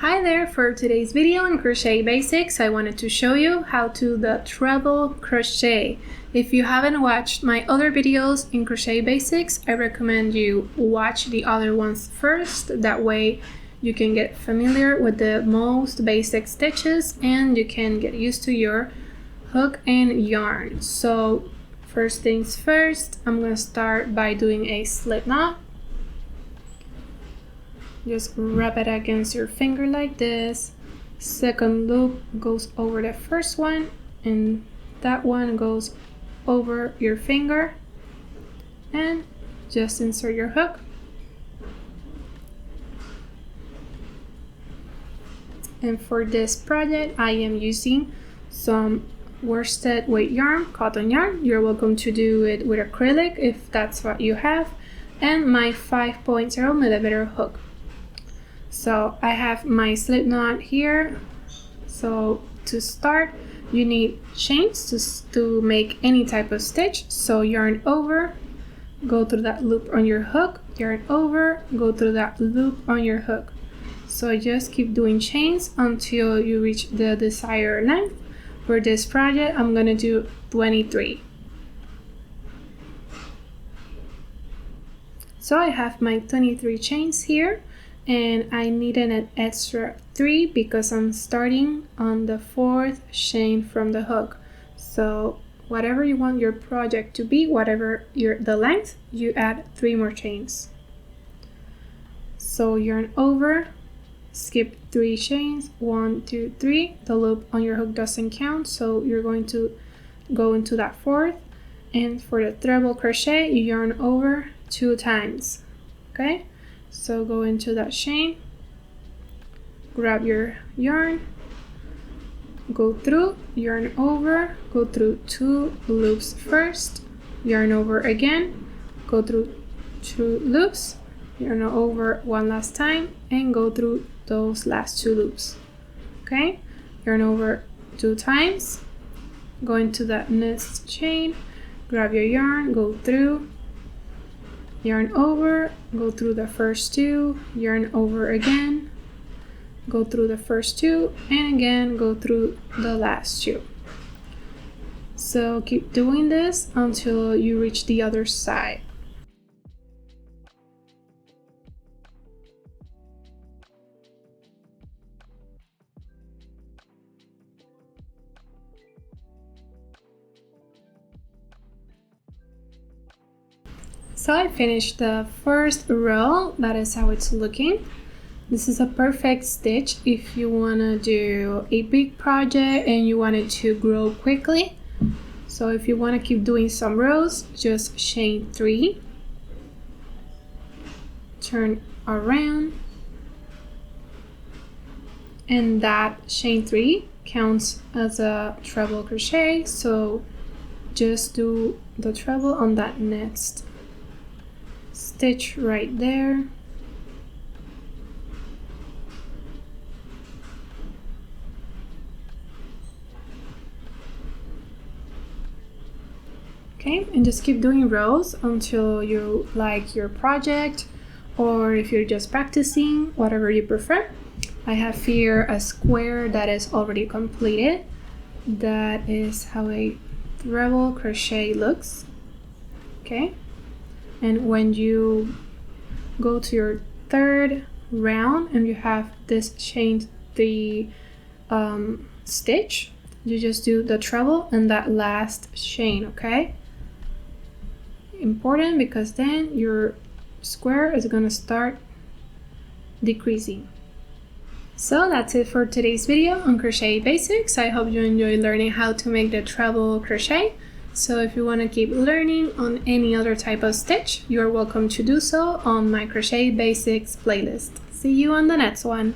Hi there! For today's video on crochet basics, I wanted to show you how to do the treble crochet. If you haven't watched my other videos in crochet basics, I recommend you watch the other ones first. That way you can get familiar with the most basic stitches and you can get used to your hook and yarn. So first things first, I'm going to start by doing a slip knot. Just rub it against your finger like this. Second loop goes over the first one and that one goes over your finger, and just insert your hook. And for this project I am using some worsted weight yarn, cotton yarn. You're welcome to do it with acrylic if that's what you have, and my 5.0 millimeter hook. So I have my slip knot here. So to start, you need chains to make any type of stitch. So yarn over, go through that loop on your hook, yarn over, go through that loop on your hook. So just keep doing chains until you reach the desired length. For this project, I'm gonna do 23. So I have my 23 chains here, and I needed an extra 3 because I'm starting on the 4th chain from the hook. So whatever you want your project to be, whatever the length, you add 3 more chains. So yarn over, skip 3 chains, 1, 2, 3. The loop on your hook doesn't count, so you're going to go into that 4th. And for the treble crochet, you yarn over 2 times. Okay, so go into that chain, grab your yarn, go through, yarn over, go through 2 loops first, yarn over again, go through 2 loops, yarn over 1 last time, and go through those last 2 loops. Okay, yarn over 2 times, go into that next chain, grab your yarn, go through, yarn over, go through the first 2, yarn over again, go through the first 2, and again go through the last 2. So keep doing this until you reach the other side. So I finished the first row. That is how it's looking. This is a perfect stitch if you want to do a big project and you want it to grow quickly. So if you want to keep doing some rows, just chain 3, turn around, and that chain 3 counts as a treble crochet. So just do the treble on that next stitch right there. Okay, and just keep doing rows until you like your project, or if you're just practicing, whatever you prefer. I have here a square that is already completed. That is how a treble crochet looks. Okay, and when you go to your 3rd round and you have this chain 3 stitch, you just do the treble and that last chain. Okay, important, because then your square is going to start decreasing. So that's it for today's video on crochet basics. I hope you enjoyed learning how to make the treble crochet. So if you want to keep learning on any other type of stitch, you're welcome to do so on my crochet basics playlist. See you on the next one.